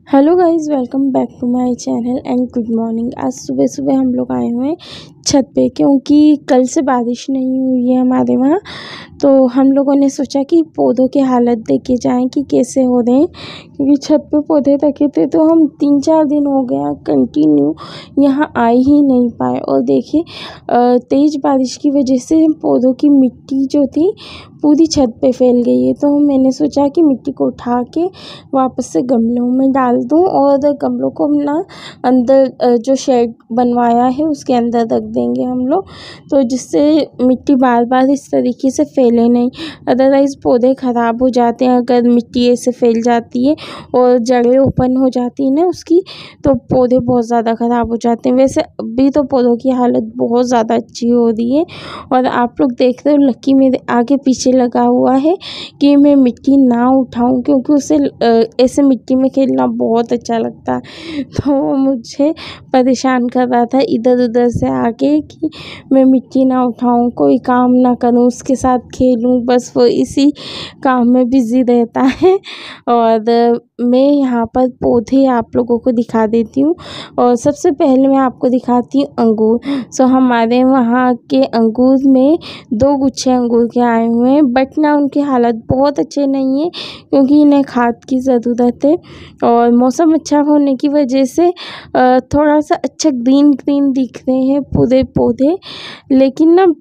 Hello guys, welcome back to my channel and good morning. आज सुबह सुबह हम लोग आए हुए हैं छत पे, क्योंकि कल से बारिश नहीं हुई है हमारे वहाँ। तो हम लोगों ने सोचा कि पौधों की हालत देखे जाएं कि कैसे हो रहे हैं, क्योंकि छत पे पौधे रखे थे। तो हम 3-4 दिन हो गया कंटिन्यू यहाँ आ ही नहीं पाए। और देखिए तेज़ बारिश की वजह से पौधों की मिट्टी जो थी पूरी छत पे फैल गई है। तो मैंने सोचा कि मिट्टी को उठा के वापस से गमलों में डाल दूं, और गमलों को हम ना अंदर जो शेड बनवाया है उसके अंदर रख देंगे हम लोग, तो जिससे मिट्टी बार बार इस तरीके से फैले नहीं। अदरवाइज़ पौधे ख़राब हो जाते हैं अगर मिट्टी ऐसे फैल जाती है और जड़ें ओपन हो जाती हैं ना उसकी, तो पौधे बहुत ज़्यादा ख़राब हो जाते हैं। वैसे अभी तो पौधों की हालत बहुत ज़्यादा अच्छी हो रही है। और आप लोग देख रहे हो लक्की मेरे आगे पीछे लगा हुआ है कि मैं मिट्टी ना उठाऊं, क्योंकि उसे ऐसे मिट्टी में खेलना बहुत अच्छा लगता है। तो वो मुझे परेशान कर रहा था इधर उधर से आके कि मैं मिट्टी ना उठाऊं, कोई काम ना करूं, उसके साथ खेलूं, बस वो इसी काम में बिज़ी रहता है। और मैं यहाँ पर पौधे आप लोगों को दिखा देती हूँ। और सबसे पहले मैं आपको दिखाती हूँ अंगूर। सो हमारे वहाँ के अंगूर में 2 गुच्छे अंगूर के आए हुए हैं, बट ना उनकी हालत बहुत अच्छे नहीं है, क्योंकि इन्हें खाद की ज़रूरत है। और मौसम अच्छा होने की वजह से थोड़ा सा अच्छा ग्रीन ग्रीन दिख रहे हैं पूरे पौधे, लेकिन ना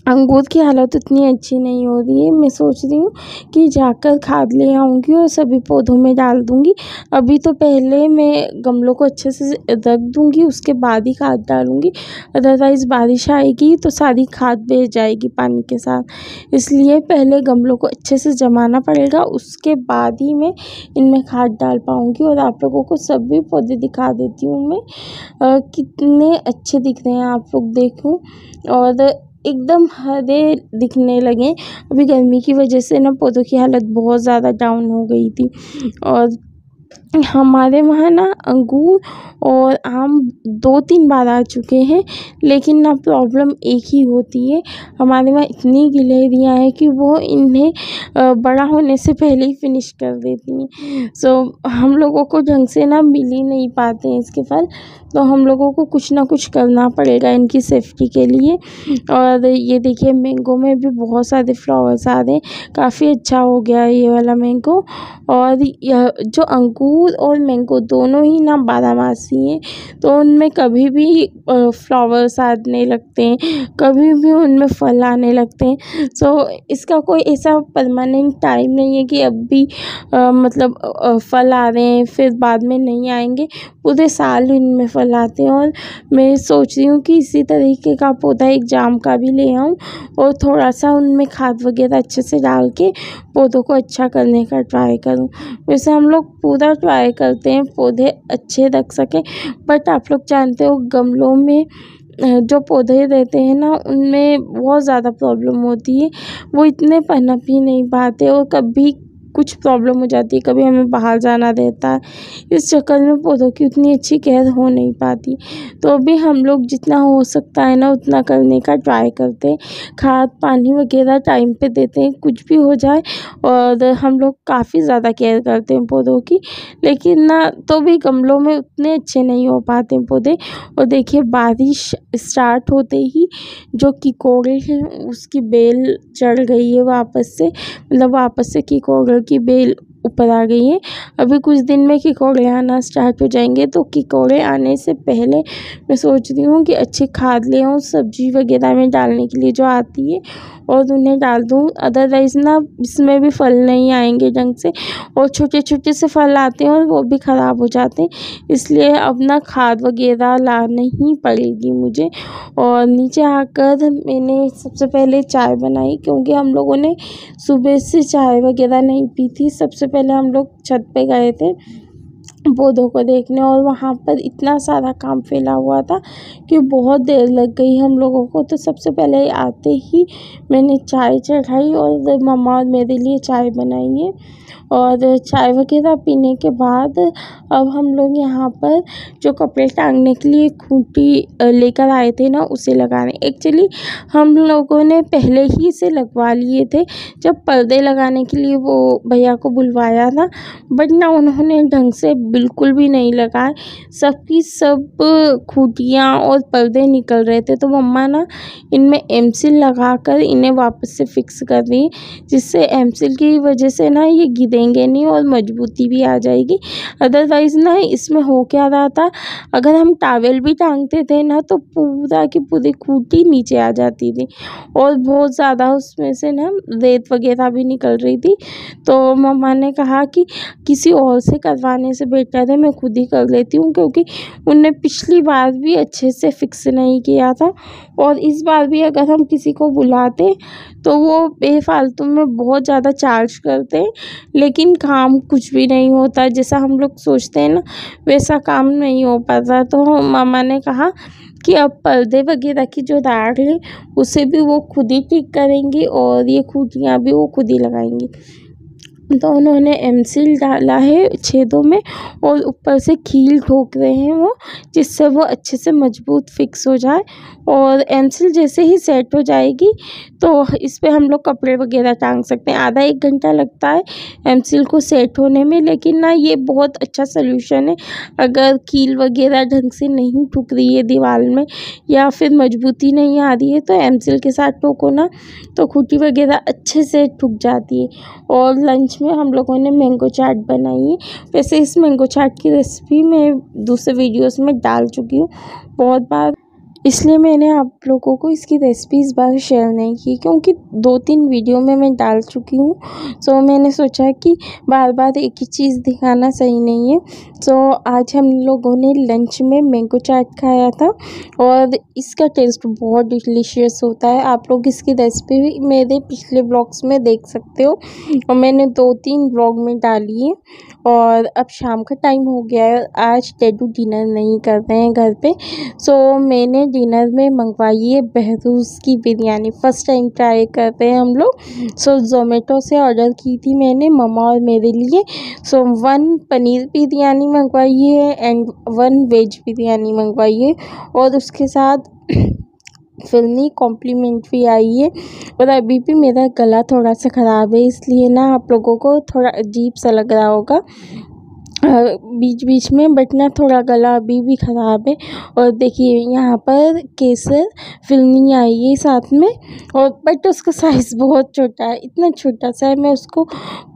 अंगूर की हालत उतनी अच्छी नहीं हो रही है। मैं सोच रही हूँ कि जाकर खाद ले आऊँगी और सभी पौधों में डाल दूँगी। अभी तो पहले मैं गमलों को अच्छे से रख दूँगी, उसके बाद ही खाद डालूँगी। अदरवाइज़ बारिश आएगी तो सारी खाद बह जाएगी पानी के साथ। इसलिए पहले गमलों को अच्छे से जमाना पड़ेगा, उसके बाद ही मैं इनमें खाद डाल पाऊँगी। और आप लोगों को सभी पौधे दिखा देती हूँ मैं कितने अच्छे दिख रहे हैं, आप लोग देखो। और एकदम हरे दिखने लगे। अभी गर्मी की वजह से ना पौधों की हालत बहुत ज़्यादा डाउन हो गई थी। और हमारे वहाँ ना अंगूर और आम 2-3 बार आ चुके हैं, लेकिन ना प्रॉब्लम एक ही होती है, हमारे वहाँ इतनी गिलहरियाँ हैं कि वो इन्हें बड़ा होने से पहले ही फिनिश कर देती हैं। सो हम लोगों को ढंग से ना मिल ही नहीं पाते हैं इसके फल, तो हम लोगों को कुछ ना कुछ करना पड़ेगा इनकी सेफ्टी के लिए। और ये देखिए मैंगो में भी बहुत सारे फ्लावर्स आ रहे हैं, काफ़ी अच्छा हो गया है ये वाला मैंगो। और यह जो अंगूर और मैंगो दोनों ही ना बारहमासी हैं, तो उनमें कभी भी फ्लावर्स आने लगते हैं, कभी भी उनमें फल आने लगते हैं। सो इसका कोई ऐसा परमानेंट टाइम नहीं है कि अब भी मतलब फल आ रहे हैं फिर बाद में नहीं आएंगे, पूरे साल इनमें फल आते हैं। और मैं सोच रही हूँ कि इसी तरीके का पौधा एक जाम का भी ले आऊँ, और थोड़ा सा उनमें खाद वगैरह अच्छे से डाल के पौधों को अच्छा करने का ट्राई करूँ। वैसे हम लोग पूरा ट्राई करते हैं पौधे अच्छे रख सकें, बट आप लोग जानते हो गमलों में जो पौधे रहते हैं ना उनमें बहुत ज़्यादा प्रॉब्लम होती है, वो इतने पनप ही नहीं पाते, और कभी कुछ प्रॉब्लम हो जाती है, कभी हमें बाहर जाना रहता है, इस चक्कर में पौधों की उतनी अच्छी केयर हो नहीं पाती। तो अभी हम लोग जितना हो सकता है ना उतना करने का ट्राई करते हैं, खाद पानी वगैरह टाइम पे देते हैं, कुछ भी हो जाए। और हम लोग काफ़ी ज़्यादा केयर करते हैं पौधों की, लेकिन ना तो भी गमलों में उतने अच्छे नहीं हो पाते हैं पौधे। और देखिए बारिश स्टार्ट होते ही जो किकोड़े हैं उसकी बेल चढ़ गई है वापस से, मतलब वापस से किकोड़े की बेल ऊपर आ गई है। अभी कुछ दिन में किकोड़े आना स्टार्ट हो जाएंगे, तो किकोड़े आने से पहले मैं सोच रही हूँ कि अच्छी खाद ले आऊँ सब्जी वगैरह में डालने के लिए जो आती है, और उन्हें डाल दूँ। अदरवाइज़ ना इसमें भी फल नहीं आएंगे ढंग से, और छोटे छोटे से फल आते हैं और वो भी ख़राब हो जाते हैं। इसलिए अब ना खाद वगैरह लानी ही पड़ेगी मुझे। और नीचे आकर मैंने सबसे पहले चाय बनाई, क्योंकि हम लोगों ने सुबह से चाय वगैरह नहीं पी थी। सबसे पहले हम लोग छत पे गए थे पौधों को देखने, और वहाँ पर इतना सारा काम फैला हुआ था कि बहुत देर लग गई हम लोगों को। तो सबसे पहले आते ही मैंने चाय चढ़ाई और मम्मा और मेरे लिए चाय बनाई है। और चाय वगैरह पीने के बाद अब हम लोग यहाँ पर जो कपड़े टांगने के लिए खूंटी लेकर आए थे ना उसे लगा रहे हैं। एक्चुअली हम लोगों ने पहले ही से लगवा लिए थे, जब पर्दे लगाने के लिए वो भैया को बुलवाया था, बट ना उन्होंने ढंग से बिल्कुल भी नहीं लगा है। सबकी सब खूंटियाँ और पर्दे निकल रहे थे, तो मम्मा ना इनमें एमसील लगाकर इन्हें वापस से फिक्स कर दी, जिससे एमसील की वजह से ना ये गिरेंगे नहीं और मजबूती भी आ जाएगी। अदरवाइज़ ना इसमें हो क्या रहा था, अगर हम टॉवल भी टांगते थे ना तो पूरा की पूरी खूंटी नीचे आ जाती थी और बहुत ज़्यादा उसमें से ना रेत वगैरह भी निकल रही थी। तो मम्मा ने कहा कि किसी और से करवाने से बेटर है मैं खुद ही कर लेती हूँ, क्योंकि उनने पिछली बार भी अच्छे से फिक्स नहीं किया था और इस बार भी अगर हम किसी को बुलाते तो वो बेफालतू में बहुत ज़्यादा चार्ज करते हैं, लेकिन काम कुछ भी नहीं होता। जैसा हम लोग सोचते हैं ना वैसा काम नहीं हो पाता। तो मामा ने कहा कि अब पर्दे वगैरह की जो राड है उसे भी वो खुद ही ठीक करेंगी और ये खूंटियाँ भी वो खुद ही लगाएंगी। तो उन्होंने एमसील डाला है छेदों में और ऊपर से कील ठोक रहे हैं वो, जिससे वो अच्छे से मजबूत फिक्स हो जाए। और एमसील जैसे ही सेट हो जाएगी तो इस पे हम लोग कपड़े वगैरह टांग सकते हैं। आधा 1 घंटा लगता है एमसील को सेट होने में, लेकिन ना ये बहुत अच्छा सल्यूशन है। अगर कील वगैरह ढंग से नहीं ठुक रही है दीवार में या फिर मजबूती नहीं आ रही है तो एमसील के साथ ठोको ना तो खूंटी वगैरह अच्छे से ठुक जाती है। और लंच में हम लोगों ने मैंगो चाट बनाई है। वैसे इस मैंगो चाट की रेसिपी मैं दूसरे वीडियोस में डाल चुकी हूँ बहुत बार, इसलिए मैंने आप लोगों को इसकी रेसिपी इस बार शेयर नहीं की, क्योंकि 2-3 वीडियो में मैं डाल चुकी हूँ। सो मैंने सोचा कि बार बार एक ही चीज़ दिखाना सही नहीं है। सो आज हम लोगों ने लंच में मैंगो चाट खाया था और इसका टेस्ट बहुत डिलीशियस होता है। आप लोग इसकी रेसिपी भी मेरे पिछले ब्लॉग्स में देख सकते हो और मैंने 2-3 ब्लॉग में डाली है। और अब शाम का टाइम हो गया है, आज डैडू डिनर नहीं कर रहे हैं घर पे। सो मैंने डिनर में मंगवाई है बहरूज की बिरयानी। फ़र्स्ट टाइम ट्राई करते हैं हम लोग। सो ज़ोमेटो से ऑर्डर की थी मैंने मम्मा और मेरे लिए। सो 1 पनीर बिरयानी मंगवाई है एंड 1 वेज बिरयानी मंगवाई है और उसके साथ फिरनी कॉम्प्लीमेंट्री आई है। और अभी भी मेरा गला थोड़ा सा ख़राब है, इसलिए ना आप लोगों को थोड़ा अजीब सा लग रहा होगा बीच बीच में, बट ना थोड़ा गला अभी भी ख़राब है। और देखिए यहाँ पर केसर फिरनी आई है साथ में, और बट उसका साइज़ बहुत छोटा है, इतना छोटा सा है। मैं उसको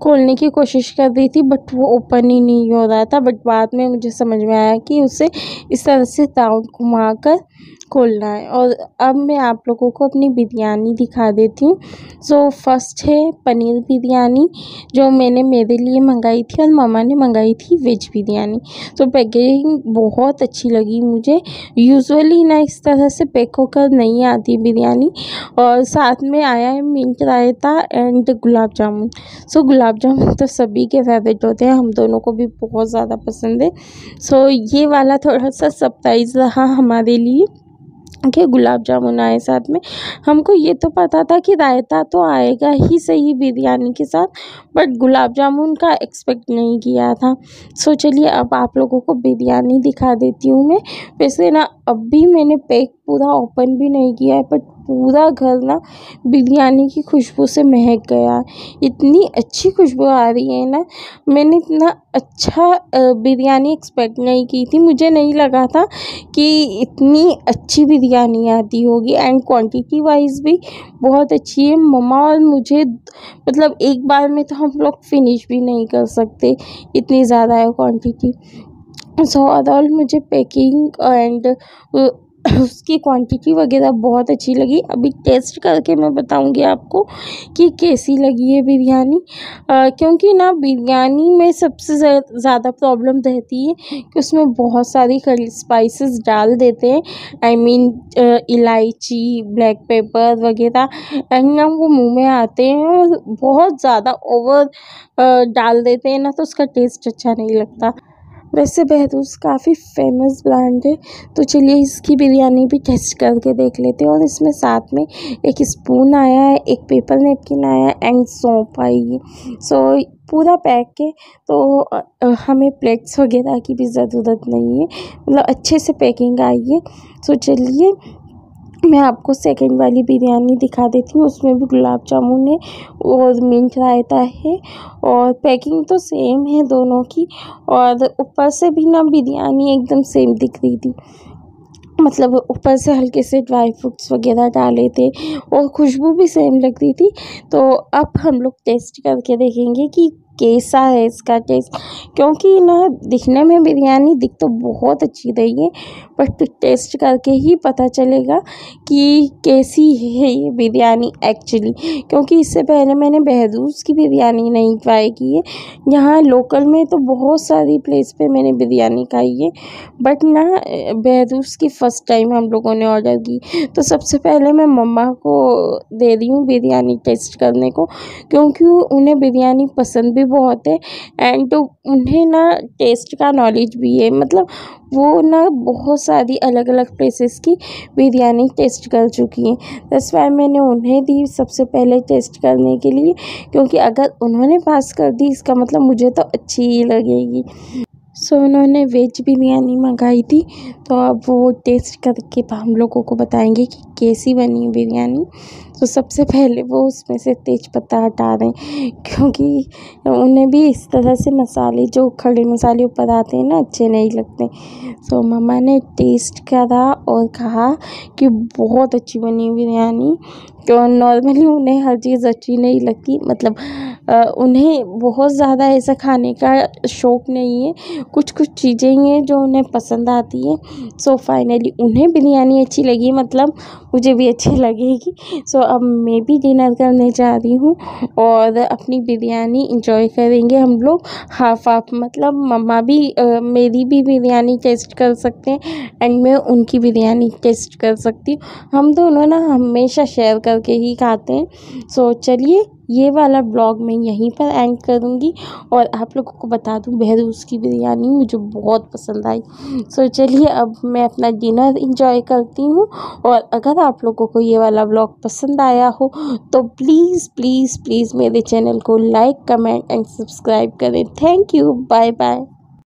खोलने की कोशिश कर रही थी बट वो ओपन ही नहीं हो रहा था। बट बाद में मुझे समझ में आया कि उसे इस तरह से राउंड घुमा कर खोलना है। और अब मैं आप लोगों को अपनी बिरयानी दिखा देती हूँ। सो फर्स्ट है पनीर बिरयानी जो मैंने मेरे लिए मंगाई थी और मामा ने मंगाई थी वेज बिरयानी। सो पैकेजिंग बहुत अच्छी लगी मुझे। यूजुअली ना इस तरह से पैक होकर नहीं आती बिरयानी। और साथ में आया है mint raita and gulab jamun. सो गुलाब जामुन तो सभी के फेवरेट होते हैं, हम दोनों को भी बहुत ज़्यादा पसंद है। सो ये वाला थोड़ा सा सरप्राइज़ रहा हमारे लिए कि गुलाब जामुन आए साथ में। हमको ये तो पता था कि रायता तो आएगा ही सही बिरयानी के साथ, बट गुलाब जामुन का एक्सपेक्ट नहीं किया था। सो चलिए अब आप लोगों को बिरयानी दिखा देती हूँ मैं। वैसे ना अभी मैंने पैक पूरा ओपन भी नहीं किया है, बट पूरा घर ना बिरयानी की खुशबू से महक गया है। इतनी अच्छी खुशबू आ रही है ना, मैंने इतना अच्छा बिरयानी एक्सपेक्ट नहीं की थी। मुझे नहीं लगा था कि इतनी अच्छी बिरयानी आती होगी एंड क्वांटिटी वाइज भी बहुत अच्छी है। मम्मा और मुझे मतलब एक बार में तो हम लोग फिनिश भी नहीं कर सकते, इतनी ज़्यादा है क्वांटिटी। सो ओवरऑल मुझे पैकिंग एंड उसकी क्वांटिटी वगैरह बहुत अच्छी लगी। अभी टेस्ट करके मैं बताऊंगी आपको कि कैसी लगी है बिरयानी। क्योंकि ना बिरयानी में सबसे ज़्यादा प्रॉब्लम रहती है कि उसमें बहुत सारी स्पाइसेस डाल देते हैं। आई मीन इलायची, ब्लैक पेपर वगैरह, एंड ना वो मुंह में आते हैं और बहुत ज़्यादा ओवर डाल देते हैं ना, तो उसका टेस्ट अच्छा नहीं लगता। वैसे बहरूज काफ़ी फेमस ब्रांड है, तो चलिए इसकी बिरयानी भी टेस्ट करके देख लेते हैं। और इसमें साथ में एक स्पून आया है, एक पेपर नैपकिन आया है एंड सौंफ आई है। सो पूरा पैक है, तो हमें प्लेट्स वगैरह की भी ज़रूरत नहीं है, मतलब अच्छे से पैकिंग आई है। सो चलिए मैं आपको सेकंड वाली बिरयानी दिखा देती हूँ। उसमें भी गुलाब जामुन है और मिंट रायता है और पैकिंग तो सेम है दोनों की। और ऊपर से भी ना बिरयानी एकदम सेम दिख रही थी, मतलब ऊपर से हल्के से ड्राई फ्रूट्स वगैरह डाले थे और खुशबू भी सेम लग रही थी। तो अब हम लोग टेस्ट करके देखेंगे कि कैसा है इसका टेस्ट, क्योंकि ना दिखने में बिरयानी दिख तो बहुत अच्छी रही है, बट टेस्ट करके ही पता चलेगा कि कैसी है ये बिरयानी एक्चुअली। क्योंकि इससे पहले मैंने बहदूज की बिरयानी नहीं ट्राई की है। यहाँ लोकल में तो बहुत सारी प्लेस पे मैंने बिरयानी खाई है, बट ना बहदूज की फ़र्स्ट टाइम हम लोगों ने ऑर्डर की। तो सबसे पहले मैं मम्मा को दे रही हूँ बिरयानी टेस्ट करने को, क्योंकि उन्हें बिरयानी पसंद भी बहुत है एंड उन्हें ना टेस्ट का नॉलेज भी है। मतलब वो ना बहुत सारी अलग अलग प्लेसेस की बिरयानी टेस्ट कर चुकी हैं। दैट्स वाई मैंने उन्हें दी सबसे पहले टेस्ट करने के लिए, क्योंकि अगर उन्होंने पास कर दी इसका मतलब मुझे तो अच्छी ही लगेगी। सो उन्होंने वेज बिरयानी मंगाई थी, तो अब वो टेस्ट करके हम लोगों को बताएंगे कि कैसी बनी बिरयानी। तो सबसे पहले वो उसमें से तेज़पत्ता हटा दें, क्योंकि उन्हें भी इस तरह से मसाले जो खड़े मसाले ऊपर आते हैं ना अच्छे नहीं लगते। सो मम्मा ने टेस्ट करा और कहा कि बहुत अच्छी बनी बिरयानी। तो नॉर्मली उन्हें हर चीज़ अच्छी नहीं लगती, मतलब उन्हें बहुत ज़्यादा ऐसा खाने का शौक़ नहीं है। कुछ कुछ चीज़ें ही हैं जो उन्हें पसंद आती हैं। सो फाइनली उन्हें बिरयानी अच्छी लगी, मतलब मुझे भी अच्छी लगेगी। सो अब मैं भी डिनर करने जा रही हूँ और अपनी बिरयानी इंजॉय करेंगे हम लोग हाफ हाफ, मतलब मम्मा भी मेरी भी बिरयानी टेस्ट कर सकते हैं एंड मैं उनकी बिरयानी टेस्ट कर सकती हूँ। हम दोनों ना हमेशा शेयर करके ही खाते हैं। सो चलिए ये वाला ब्लॉग मैं यहीं पर एंड करूँगी और आप लोगों को बता दूँ बहदूज की बिरयानी मुझे बहुत पसंद आई। सो चलिए अब मैं अपना डिनर इंजॉय करती हूँ। और अगर आप लोगों को ये वाला ब्लॉग पसंद आया हो तो प्लीज़ प्लीज़ प्लीज़ मेरे चैनल को लाइक कमेंट एंड सब्सक्राइब करें। Thank you, bye bye.